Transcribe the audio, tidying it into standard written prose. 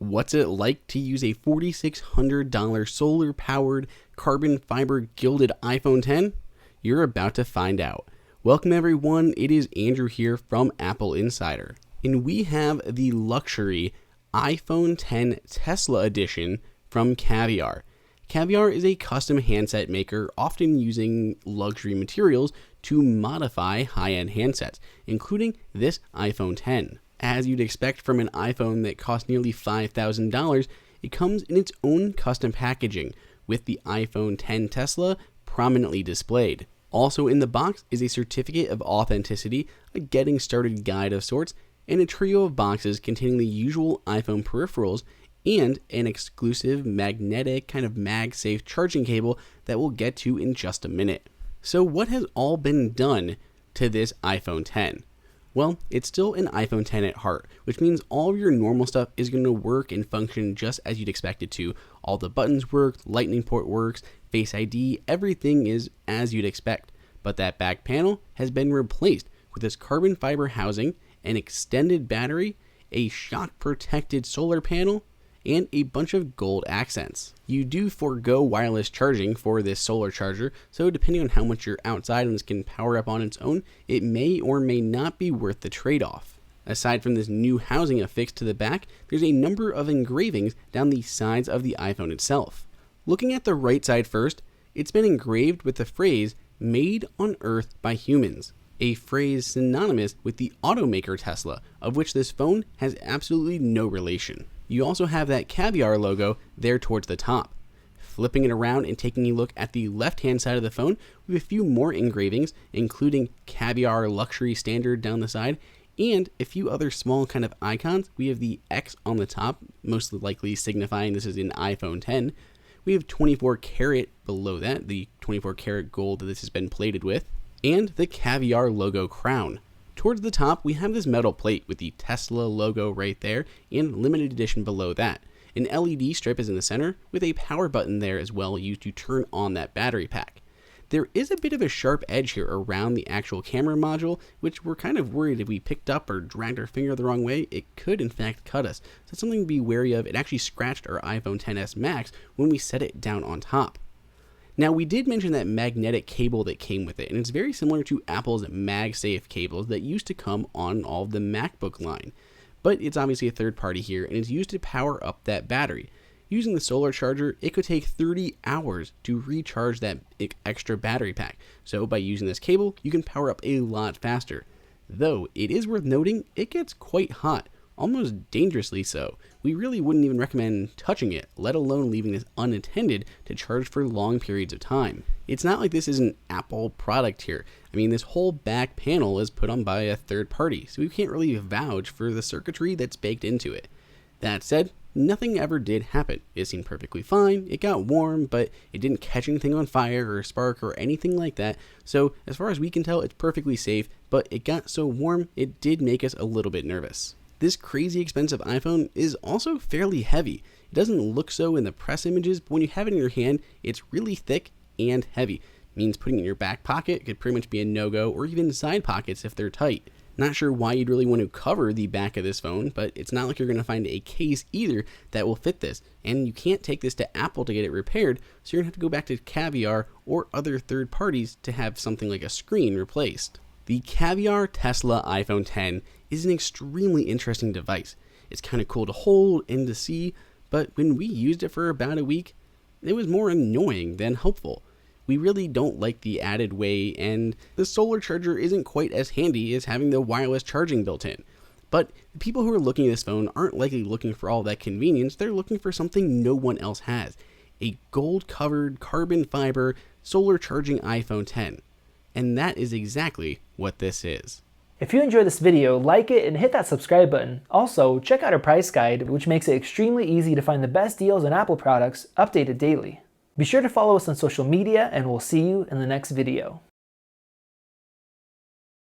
What's it like to use a $4,600 solar-powered carbon fiber gilded iPhone X? You're about to find out. Welcome everyone, it is Andrew here from AppleINsider, and we have the luxury iPhone X Tesla edition from Caviar. Caviar is a custom handset maker often using luxury materials to modify high-end handsets, including this iPhone X. As you'd expect from an iPhone that costs nearly $5,000, it comes in its own custom packaging, with the iPhone X Tesla prominently displayed. Also in the box is a certificate of authenticity, a getting started guide of sorts, and a trio of boxes containing the usual iPhone peripherals and an exclusive magnetic kind of MagSafe charging cable that we'll get to in just a minute. So what has all been done to this iPhone X? Well, it's still an iPhone X at heart, which means all of your normal stuff is going to work and function just as you'd expect it to. All the buttons work, Lightning port works, Face ID, everything is as you'd expect. But that back panel has been replaced with this carbon fiber housing, an extended battery, a shock protected solar panel, and a bunch of gold accents. You do forego wireless charging for this solar charger, so depending on how much you're outside and this can power up on its own, it may or may not be worth the trade-off. Aside from this new housing affixed to the back, there's a number of engravings down the sides of the iPhone itself. Looking at the right side first, it's been engraved with the phrase, "Made on Earth by Humans," a phrase synonymous with the automaker Tesla, of which this phone has absolutely no relation. You also have that Caviar logo there towards the top. Flipping it around and taking a look at the left-hand side of the phone, we have a few more engravings, including Caviar Luxury Standard down the side, and a few other small kind of icons. We have the X on the top, most likely signifying this is an iPhone X. We have 24 karat below that, the 24 karat gold that this has been plated with, and the Caviar logo crown. Towards the top, we have this metal plate with the Tesla logo right there and limited edition below that. An LED strip is in the center with a power button there as well used to turn on that battery pack. There is a bit of a sharp edge here around the actual camera module, which we're kind of worried if we picked up or dragged our finger the wrong way, it could in fact cut us. So that's something to be wary of. It actually scratched our iPhone XS Max when we set it down on top. Now, we did mention that magnetic cable that came with it, and it's very similar to Apple's MagSafe cables that used to come on all of the MacBook line. But it's obviously a third party here, and it's used to power up that battery. Using the solar charger, it could take 30 hours to recharge that extra battery pack. So by using this cable, you can power up a lot faster. Though, it is worth noting, it gets quite hot. Almost dangerously so. We really wouldn't even recommend touching it, let alone leaving this unattended to charge for long periods of time. It's not like this is an Apple product here. I mean, this whole back panel is put on by a third party, so we can't really vouch for the circuitry that's baked into it. That said, nothing ever did happen. It seemed perfectly fine, it got warm, but it didn't catch anything on fire or spark or anything like that, so as far as we can tell, it's perfectly safe, but it got so warm, it did make us a little bit nervous. This crazy expensive iPhone is also fairly heavy. It doesn't look so in the press images, but when you have it in your hand, it's really thick and heavy. It means putting it in your back pocket could pretty much be a no-go, or even side pockets if they're tight. Not sure why you'd really want to cover the back of this phone, but it's not like you're going to find a case either that will fit this. And you can't take this to Apple to get it repaired, so you're going to have to go back to Caviar or other third parties to have something like a screen replaced. The Caviar Tesla iPhone X is an extremely interesting device. It's kind of cool to hold and to see, but when we used it for about a week, it was more annoying than helpful. We really don't like the added weight, and the solar charger isn't quite as handy as having the wireless charging built in. But the people who are looking at this phone aren't likely looking for all that convenience, they're looking for something no one else has. A gold-covered carbon fiber solar charging iPhone X. And that is exactly what this is. If you enjoyed this video, like it and hit that subscribe button. Also, check out our price guide, which makes it extremely easy to find the best deals on Apple products updated daily. Be sure to follow us on social media, and we'll see you in the next video.